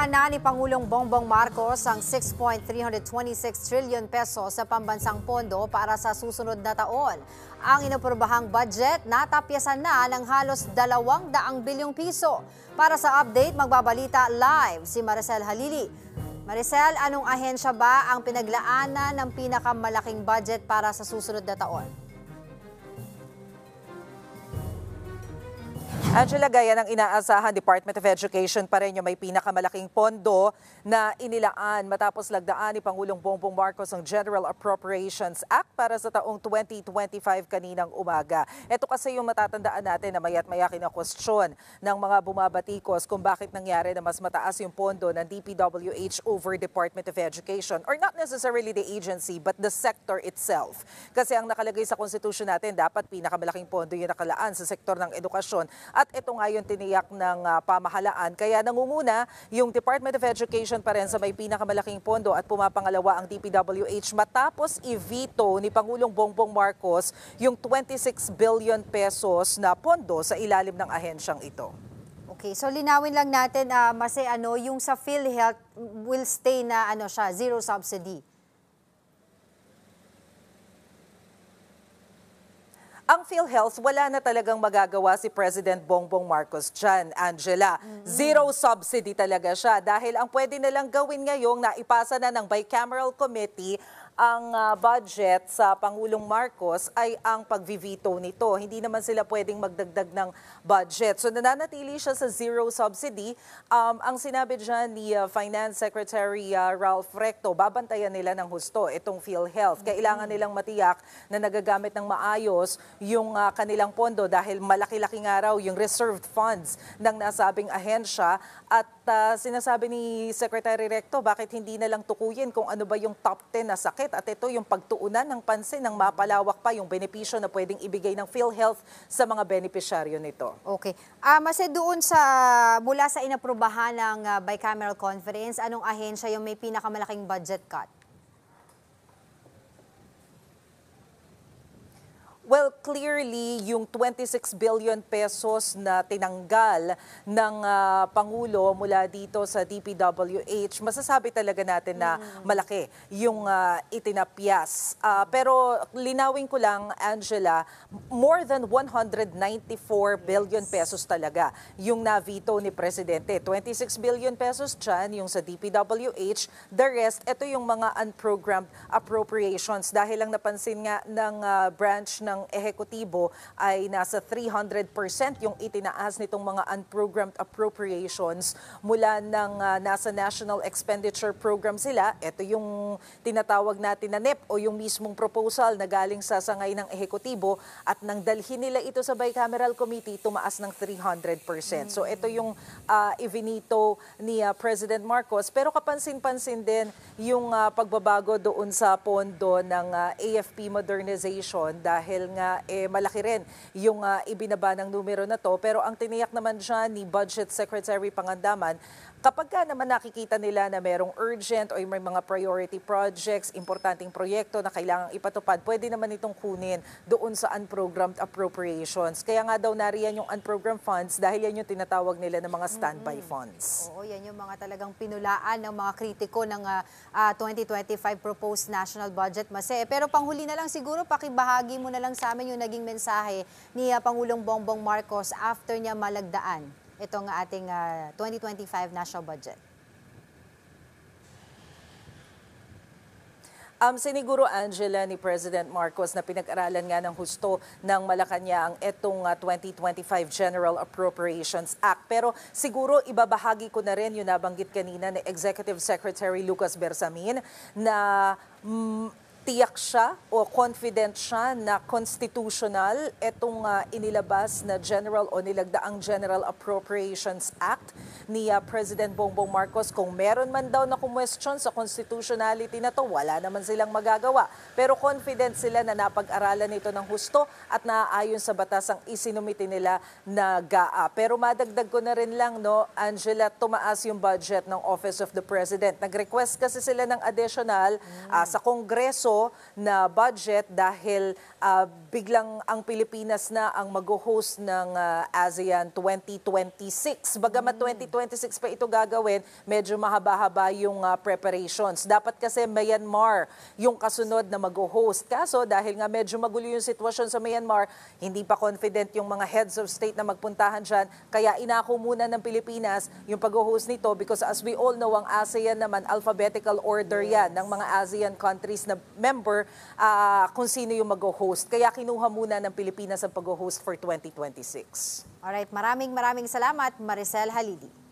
Inilaan na ni Pangulong Bongbong Marcos ang 6.326 trillion pesos sa pambansang pondo para sa susunod na taon. Ang inaprobahang budget natapyasan na ng halos 200 bilyong piso. Para sa update, magbabalita live si Maricel Halili. Maricel, anong ahensya ba ang pinaglaanan ng pinakamalaking budget para sa susunod na taon? Angela, gaya ng inaasahan, Department of Education pa rin yung may pinakamalaking pondo na inilaan matapos lagdaan ni Pangulong Bongbong Marcos ang General Appropriations Act para sa taong 2025 kaninang umaga. Ito kasi yung matatandaan natin na maya't maya kina-question ng mga bumabatikos kung bakit nangyari na mas mataas yung pondo ng DPWH over Department of Education, or not necessarily the agency but the sector itself. Kasi ang nakalagay sa konstitusyon natin, dapat pinakamalaking pondo yung nakalaan sa sektor ng edukasyon. At ito nga yung tiniyak ng pamahalaan. Kaya nangunguna yung Department of Education pa rin sa may pinakamalaking pondo at pumapangalawa ang DPWH matapos i-veto ni Pangulong Bongbong Marcos yung 26 billion pesos na pondo sa ilalim ng ahensyang ito. Okay, so linawin lang natin, yung sa PhilHealth will stay na zero subsidy. Ang PhilHealth, wala na talagang magagawa si President Bongbong Marcos dyan, Angela. Zero subsidy talaga siya dahil ang pwede nilang gawin ngayong naipasa na ng bicameral committee ang budget sa Pangulong Marcos ay ang pag-veto nito. Hindi naman sila pwedeng magdagdag ng budget. So nananatili siya sa zero subsidy. Ang sinabi dyan ni Finance Secretary Ralph Recto, babantayan nila ng husto itong PhilHealth. Kailangan nilang matiyak na nagagamit ng maayos yung kanilang pondo dahil malaki-laki nga raw yung reserved funds ng nasabing ahensya. At sinasabi ni Secretary Recto, bakit hindi na lang tukuyin kung ano ba yung top 10 na sakit at ito yung pagtuunan ng pansin ng mapalawak pa yung benepisyo na pwedeng ibigay ng PhilHealth sa mga benepisyaryo nito. Okay. Mase doon mula sa inaprubahan ng bicameral conference, anong ahensya yung may pinakamalaking budget cut? Well, clearly, yung 26 billion pesos na tinanggal ng Pangulo mula dito sa DPWH, masasabi talaga natin na malaki yung itinapyas. Pero linawin ko lang, Angela, more than 194 billion pesos talaga yung na-veto ni Presidente. 26 billion pesos dyan, yung sa DPWH. The rest, ito yung mga unprogrammed appropriations. Dahil lang napansin nga ng branch ng ehekutibo ay nasa 300% yung itinaas nitong mga unprogrammed appropriations mula ng nasa National Expenditure Program sila. Ito yung tinatawag natin na NEP o yung mismong proposal na galing sa sangay ng ehekutibo at nang dalhin nila ito sa bicameral committee, tumaas ng 300%. So ito yung ivinito ni President Marcos. Pero kapansin-pansin din yung pagbabago doon sa pondo ng AFP modernization dahil nga malaki rin yung ibinaba ng numero na to. Pero ang tiniyak naman dyan ni Budget Secretary Pangandaman, kapag naman nakikita nila na merong urgent o may mga priority projects, importanteng proyekto na kailangang ipatupad, pwede naman itong kunin doon sa unprogrammed appropriations. Kaya nga daw nariyan yung unprogrammed funds dahil yan yung tinatawag nila ng mga standby funds. Oo, yan yung mga talagang pinulaan ng mga kritiko ng 2025 proposed national budget, Mase. Pero panghuli na lang siguro, pakibahagi mo na lang sa amin yung naging mensahe ni Pangulong Bongbong Marcos after niya malagdaan itong ating 2025 national budget. Siniguro, Angela, ni President Marcos na pinag-aralan nga ng husto ng Malacanang itong 2025 General Appropriations Act. Pero siguro ibabahagi ko na rin yung nabanggit kanina ni Executive Secretary Lucas Bersamin na tiyak siya o confident siya na constitutional itong inilabas na general o nilagdaang General Appropriations Act ni President Bongbong Marcos. Kung meron man daw na kumwestiyon sa constitutionality na to, wala naman silang magagawa. Pero confident sila na napag-aralan ito ng husto at naaayon sa batas ang isinumiti nila na GAA. Pero madagdag ko na rin lang, no, Angela, tumaas yung budget ng Office of the President. Nag-request kasi sila ng additional sa Kongreso ito na budget dahil biglang ang Pilipinas na ang mag-host ng ASEAN 2026. Bagamat 2026 pa ito gagawin, medyo mahaba-haba yung preparations. Dapat kasi Myanmar yung kasunod na mag-host. Kaso dahil nga medyo magulo yung sitwasyon sa Myanmar, hindi pa confident yung mga heads of state na magpuntahan dyan. Kaya inako muna ng Pilipinas yung pag-host nito because as we all know, ang ASEAN naman, alphabetical order yan ng mga ASEAN countries na member kung sino yung mag-host. Kaya kinuha muna ng Pilipinas ang pag-host for 2026. Alright, maraming salamat, Maricel Halili.